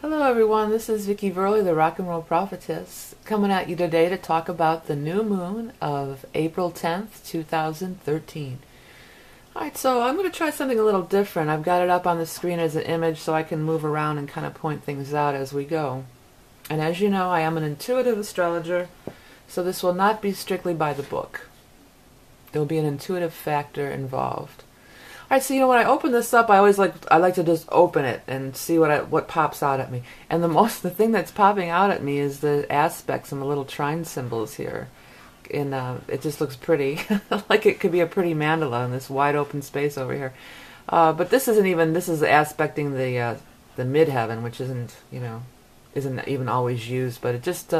Hello everyone, this is Vicki Verley, the Rock and Roll Prophetess, coming at you today to talk about the new moon of April 10th, 2013. Alright, so I'm going to try something a little different. I've got it up on the screen as an image so I can move around and kind of point things out as we go. And as you know, I am an intuitive astrologer, so this will not be strictly by the book. There will be an intuitive factor involved. Alright, so when I open this up, I like to just open it and see what pops out at me. And the thing that's popping out at me is the aspects and the little trine symbols here. And it just looks pretty, like it could be a pretty mandala in this wide open space over here. But this is aspecting the midheaven, which isn't even always used, but it just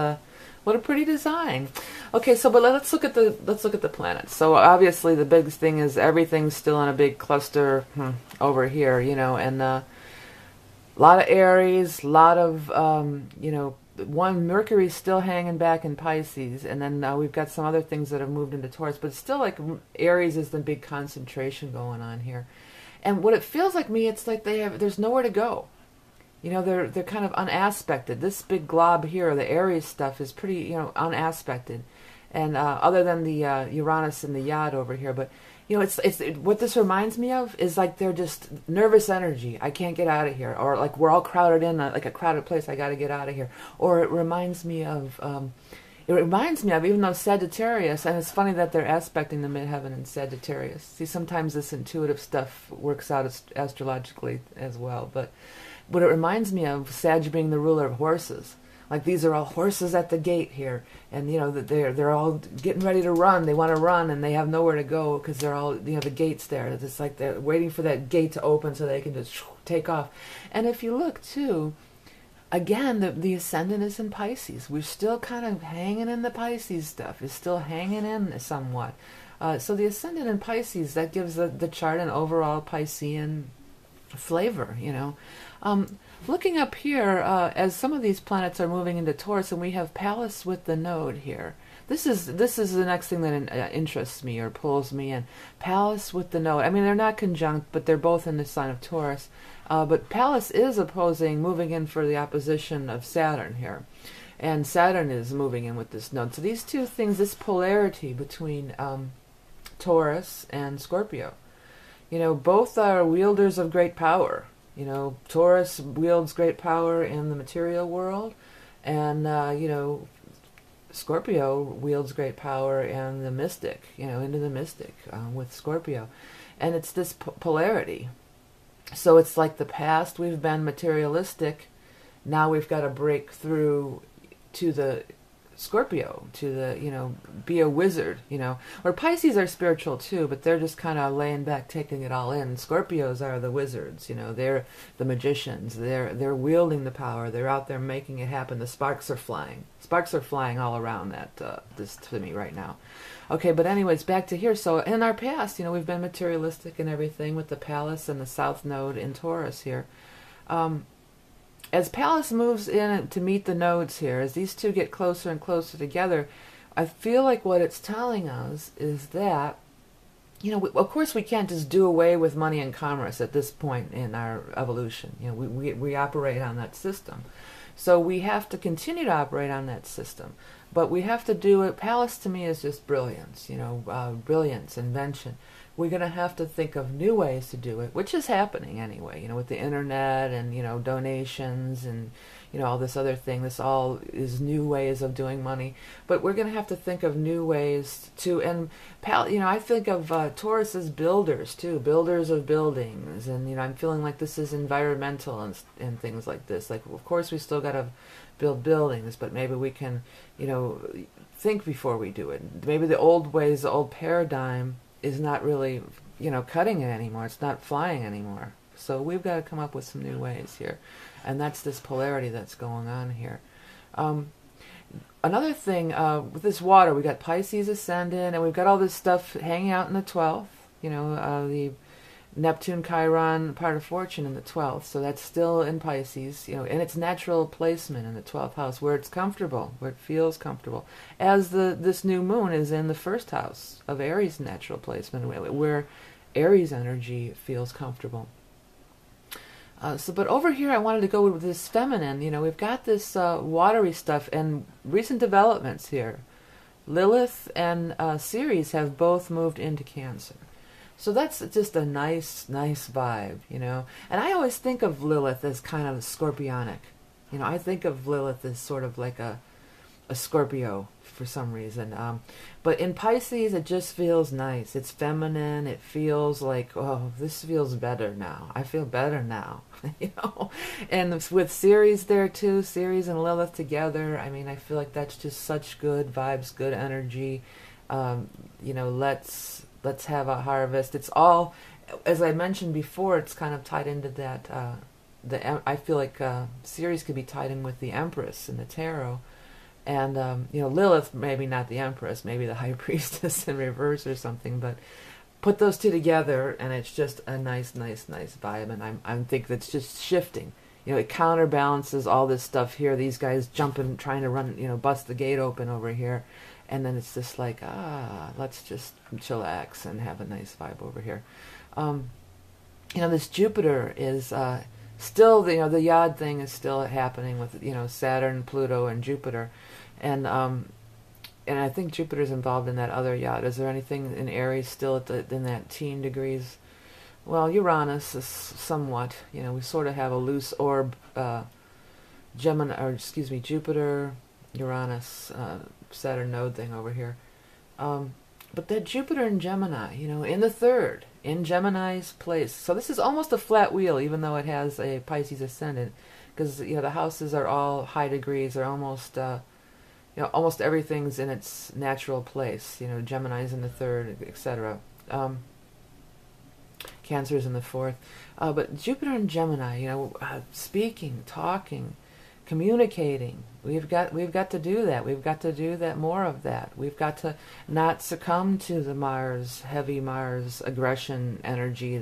what a pretty design. Okay, so but let's look at the planets. So obviously the big thing is everything's still in a big cluster over here, and a lot of Aries, a lot of one Mercury's still hanging back in Pisces, and then we've got some other things that have moved into Taurus, but it's still like Aries is the big concentration going on here. And what it feels like me, it's like there's nowhere to go. They're kind of unaspected. This big glob here, the Aries stuff, is pretty, unaspected. And other than the Uranus and the yacht over here, but what this reminds me of is like they're just nervous energy. I can't get out of here, or like we're all crowded in like a crowded place. I got to get out of here. Or it reminds me of even though Sagittarius, and it's funny that they're aspecting the midheaven in Sagittarius. See, sometimes this intuitive stuff works out astrologically as well, but what it reminds me of, Sag being the ruler of horses. Like these are all horses at the gate here, and that they're all getting ready to run. They want to run, and they have nowhere to go because they're all the gate's there. It's like they're waiting for that gate to open so they can just take off. And if you look too, again, the ascendant is in Pisces. We're still kind of hanging in the Pisces stuff. It's still hanging in somewhat. So the ascendant in Pisces, that gives the chart an overall Piscean flavor, Looking up here, as some of these planets are moving into Taurus, and we have Pallas with the node here. This is the next thing that interests me or pulls me in. Pallas with the node. I mean, they're not conjunct, but they're both in the sign of Taurus. But Pallas is moving in for the opposition of Saturn here. And Saturn is moving in with this node. So these two things, this polarity between Taurus and Scorpio, both are wielders of great power. Taurus wields great power in the material world, and Scorpio wields great power in the mystic, into the mystic with Scorpio. And it's this polarity. So it's like the past we've been materialistic, now we've got to break through to the Scorpio, to the, be a wizard, Or Pisces are spiritual too, but they're just kind of laying back, taking it all in. Scorpios are the wizards, they're the magicians. They're wielding the power. They're out there making it happen. The sparks are flying. Sparks are flying all around this to me right now. Okay, but anyways, back to here. So in our past, we've been materialistic and everything with the Pallas and the South Node in Taurus here. As Pallas moves in to meet the nodes here, as these two get closer and closer together, I feel like what it's telling us is that, of course we can't just do away with money and commerce at this point in our evolution. We operate on that system. So we have to continue to operate on that system. But we have to do it. Pallas to me is just brilliance, brilliance, invention. We're going to have to think of new ways to do it, which is happening anyway, with the internet and, donations and, all this other thing. This all is new ways of doing money. But we're going to have to think of new ways to, and, I think of Taurus as builders too, builders of buildings. And, I'm feeling like this is environmental and things like this. Like, of course, we still got to build buildings, but maybe we can, think before we do it. Maybe the old ways, the old paradigm is not really, cutting it anymore. It's not flying anymore. So we've got to come up with some new ways here. And that's this polarity that's going on here. Another thing, with this water, we got Pisces ascendant, and we've got all this stuff hanging out in the 12th. The Neptune, Chiron, part of fortune in the 12th. So that's still in Pisces, and its natural placement in the 12th house, where it's comfortable, where it feels comfortable. As this new moon is in the first house of Aries' natural placement, where Aries energy feels comfortable. But over here, I wanted to go with this feminine. We've got this watery stuff and recent developments here. Lilith and Ceres have both moved into Cancer. So that's just a nice, nice vibe, And I always think of Lilith as kind of scorpionic. I think of Lilith as sort of like a Scorpio for some reason. But in Pisces, it just feels nice. It's feminine. It feels like, oh, this feels better now. I feel better now, And with Ceres there too, Ceres and Lilith together, I mean, I feel like that's just such good vibes, good energy. Let's have a harvest. It's all, as I mentioned before, it's kind of tied into that. I feel like Ceres could be tied in with the Empress in the tarot. And, Lilith, maybe not the Empress, maybe the High Priestess in reverse or something, but put those two together and it's just a nice, nice, nice vibe. And I think that's just shifting. It counterbalances all this stuff here. These guys jumping, trying to run, bust the gate open over here. And then it's just like, let's just chillax and have a nice vibe over here. This Jupiter is still, the Yod thing is still happening with, Saturn, Pluto, and Jupiter. And I think Jupiter's involved in that other Yod. Is there anything in Aries still in that teen degrees? Well, Uranus is somewhat, we sort of have a loose orb, Jupiter, Uranus, Saturn node thing over here. But that Jupiter in Gemini, in the third, in Gemini's place. So this is almost a flat wheel, even though it has a Pisces ascendant, because the houses are all high degrees. They're almost, almost everything's in its natural place. Gemini's in the third, etc. Cancer's in the fourth. But Jupiter in Gemini, speaking, talking, communicating. We've got to do that. We've got to do that, more of that. We've got to not succumb to the heavy Mars aggression energy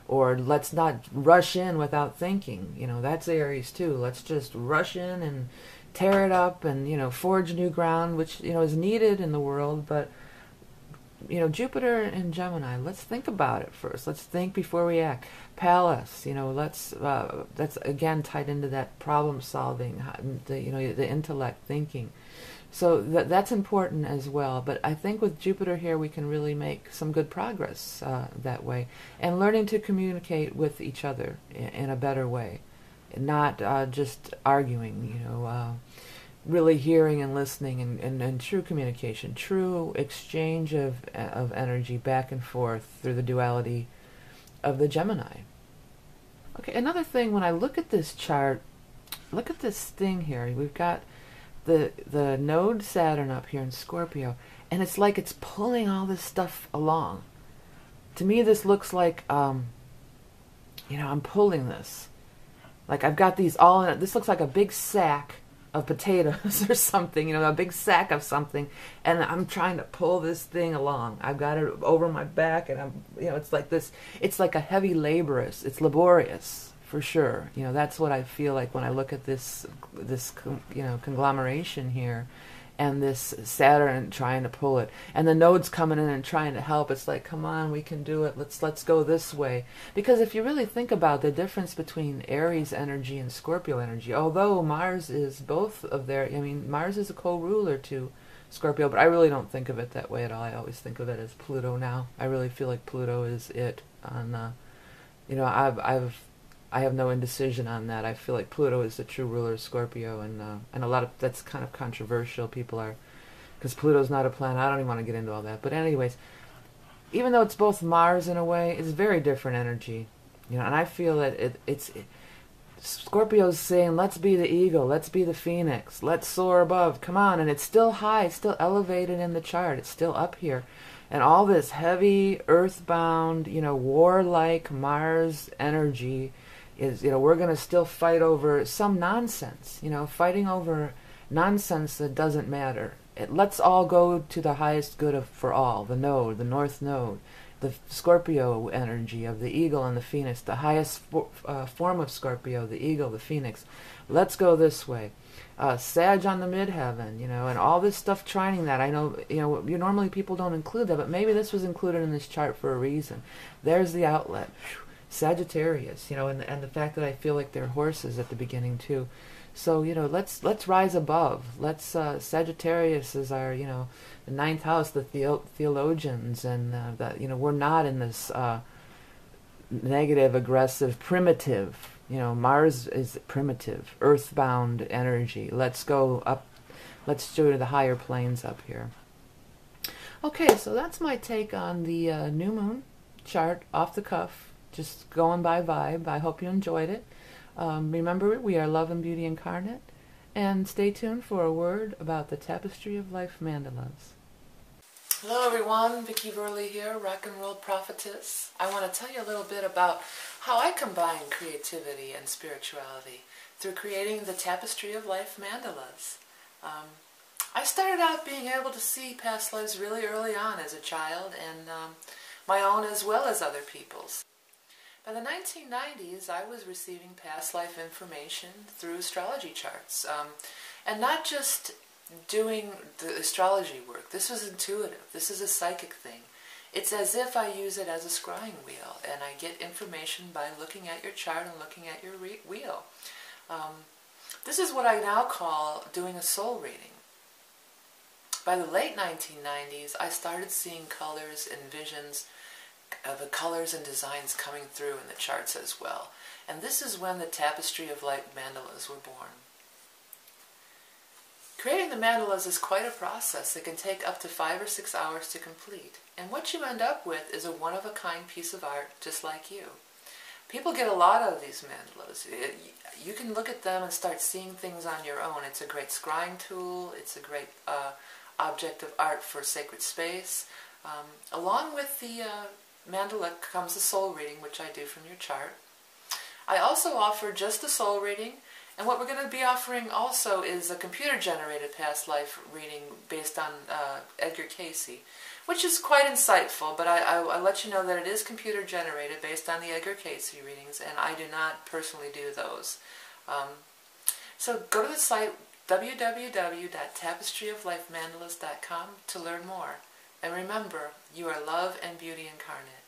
or let's not rush in without thinking. That's Aries too. Let's just rush in and tear it up and, forge new ground, which, is needed in the world. But, Jupiter and Gemini, let's think about it first. Let's think before we act. Pallas, that's again tied into that problem solving, the intellect thinking. So that's important as well. But I think with Jupiter here, we can really make some good progress that way. And learning to communicate with each other in a better way. Not just arguing, really hearing and listening and true communication, true exchange of energy back and forth through the duality of the Gemini. Okay, another thing, when I look at this chart, look at this thing here. We've got the node Saturn up here in Scorpio, and it's like it's pulling all this stuff along. To me, this looks like, I'm pulling this. Like I've got these all in it. This looks like a big sack of potatoes or something, a big sack of something, and I'm trying to pull this thing along. I've got it over my back, and I'm, it's like this. It's like a heavy laborious. It's laborious for sure. That's what I feel like when I look at this conglomeration here, and this Saturn trying to pull it, and the nodes coming in and trying to help. It's like, come on, we can do it. Let's go this way. Because if you really think about the difference between Aries energy and Scorpio energy, although Mars is both of Mars is a co-ruler to Scorpio, but I really don't think of it that way at all. I always think of it as Pluto now. I really feel like Pluto is it on, I have no indecision on that. I feel like Pluto is the true ruler of Scorpio, and a lot of that's kind of controversial. People are, because Pluto's not a planet. I don't even want to get into all that. But anyways, even though it's both Mars in a way, it's very different energy, and I feel that Scorpio's saying, let's be the eagle, let's be the phoenix, let's soar above. Come on, and it's still high, it's still elevated in the chart. It's still up here. And all this heavy, earthbound, warlike Mars energy is, we're going to still fight over some nonsense, fighting over nonsense that doesn't matter. Let's all go to the highest good for all, the node, the north node, the Scorpio energy of the eagle and the phoenix, the highest form of Scorpio, the eagle, the phoenix. Let's go this way. Sag on the midheaven, and all this stuff trining that. I know, normally people don't include that, but maybe this was included in this chart for a reason. There's the outlet. Sagittarius, and the fact that I feel like they're horses at the beginning too. So let's rise above. Let's Sagittarius is our the ninth house, the theologians, and that we're not in this negative, aggressive, primitive. Mars is primitive, earthbound energy. Let's go up. Let's go to the higher planes up here. Okay, so that's my take on the new moon chart off the cuff. Just going by vibe. I hope you enjoyed it. Remember, we are love and beauty incarnate. And stay tuned for a word about the Tapestry of Life mandalas. Hello everyone, Vicki Verley here, rock and roll prophetess. I want to tell you a little bit about how I combine creativity and spirituality through creating the Tapestry of Life mandalas. I started out being able to see past lives really early on as a child, and my own as well as other people's. By the 1990s, I was receiving past life information through astrology charts, and not just doing the astrology work. This was intuitive. This is a psychic thing. It's as if I use it as a scrying wheel, and I get information by looking at your chart and looking at your wheel. This is what I now call doing a soul reading. By the late 1990s, I started seeing colors and visions, the colors and designs coming through in the charts as well. And this is when the Tapestry of Life mandalas were born. Creating the mandalas is quite a process. It can take up to 5 or 6 hours to complete. And what you end up with is a one-of-a-kind piece of art just like you. People get a lot out of these mandalas. You can look at them and start seeing things on your own. It's a great scrying tool. It's a great object of art for sacred space. Along with the mandala comes the soul reading, which I do from your chart. I also offer just the soul reading. And what we're going to be offering also is a computer-generated past life reading based on Edgar Cayce, which is quite insightful, but I let you know that it is computer-generated based on the Edgar Cayce readings, and I do not personally do those. So go to the site www.tapestryoflifemandalas.com to learn more. And remember, you are love and beauty incarnate.